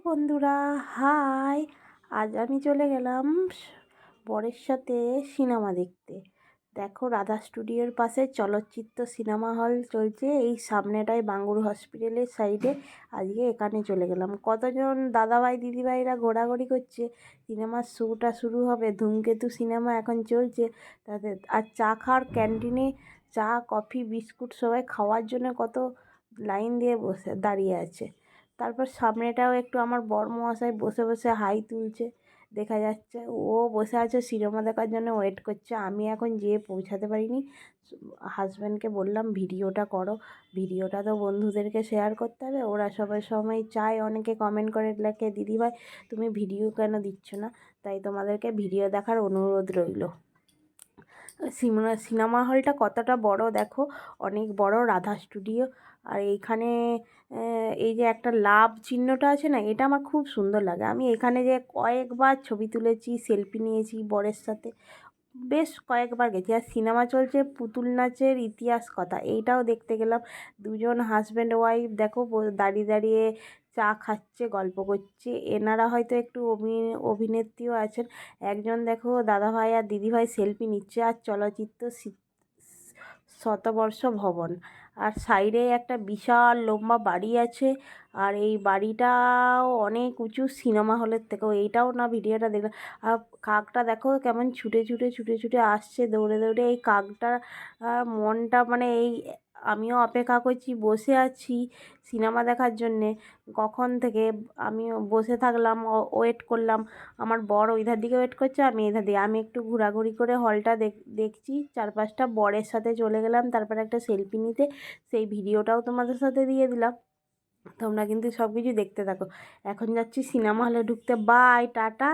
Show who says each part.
Speaker 1: বন্ধুরা, হাই। আজ আমি চলে গেলাম বরের সাথে সিনেমা দেখতে। দেখো, রাধা স্টুডিওর পাশে চলচ্চিত্র সিনেমা হল চলছে এই সামনেটায়, বাঙ্গুর হসপিটালের সাইডে। আজকে এখানে চলে গেলাম। কতজন দাদাভাই দিদিভাইরা ঘোরাঘুরি করছে। সিনেমার শুটা শুরু হবে, ধূমকেতু সিনেমা এখন চলছে তাদের। আর চা খাওয়ার ক্যান্টিনে চা, কফি, বিস্কুট সবাই খাওয়ার জন্য কত লাইন দিয়ে দাঁড়িয়ে আছে। তারপর সামনেটাও একটু আমার বরমশাই বসে বসে হাই তুলছে, দেখা যাচ্ছে। ও বসে আছে সিনেমা দেখার জন্য, ওয়েট করছে। আমি এখন যেয়ে পৌঁছাতে পারিনি। হাজব্যান্ডকে বললাম ভিডিওটা করো, ভিডিওটা তো বন্ধুদেরকে শেয়ার করতে হবে। ওরা সবাই সময় চায়, অনেকে কমেন্ট করে লেখে দিদিভাই তুমি ভিডিও কেন দিচ্ছ না, তাই তোমাদেরকে ভিডিও দেখার অনুরোধ রইল। সিনেমা হলটা কতটা বড় দেখো, অনেক বড় রাধা স্টুডিও। আর এইখানে এই যে একটা লাভ চিহ্নটা আছে না, এটা আমার খুব সুন্দর লাগে। আমি এখানে যে কয়েকবার ছবি তুলেছি, সেলফি নিয়েছি বরের সাথে, বেশ কয়েকবার গেছি। আর সিনেমা চলছে পুতুল নাচের ইতিহাস কথা, এইটাও দেখতে গেলাম। দুজন হাজব্যান্ড ওয়াইফ দেখো দাঁড়িয়ে দাঁড়িয়ে চা খাচ্ছে, গল্প করছে। এনারা হয়তো একটু অভিনেত্রীও আছেন। একজন দেখো দাদাভাই আর দিদিভাই সেলফি নিচ্ছে। আর চলচ্চিত্র শতবর্ষ ভবন। আর সাইডে একটা বিশাল লম্বা বাড়ি আছে। আর এই বাড়িটাও অনেক উঁচু সিনেমা হলের থেকেও। এইটাও না ভিডিওটা দেখলাম। আর কাকটা দেখো কেমন ছুটে ছুটে ছুটে ছুটে আসছে দৌড়ে দৌড়ে। এই কাকটার মনটা মানে এই, আমিও অপেক্ষা করছি, বসে আছি সিনেমা দেখার জন্যে কখন থেকে। আমি বসে থাকলাম, ওয়েট করলাম। আমার বর ওইধার দিকে ওয়েট করছে, আমি এধার দিকে। আমি একটু ঘোরাঘুরি করে হলটা দেখছি চারপাশটা। বরের সাথে চলে গেলাম তারপরে একটা সেলফি নিতে, সেই ভিডিওটাও তোমাদের সাথে দিয়ে দিলাম। তোমরা কিন্তু সব কিছু দেখতে থাকো। এখন যাচ্ছি সিনেমা হলে ঢুকতে। Bye, tata.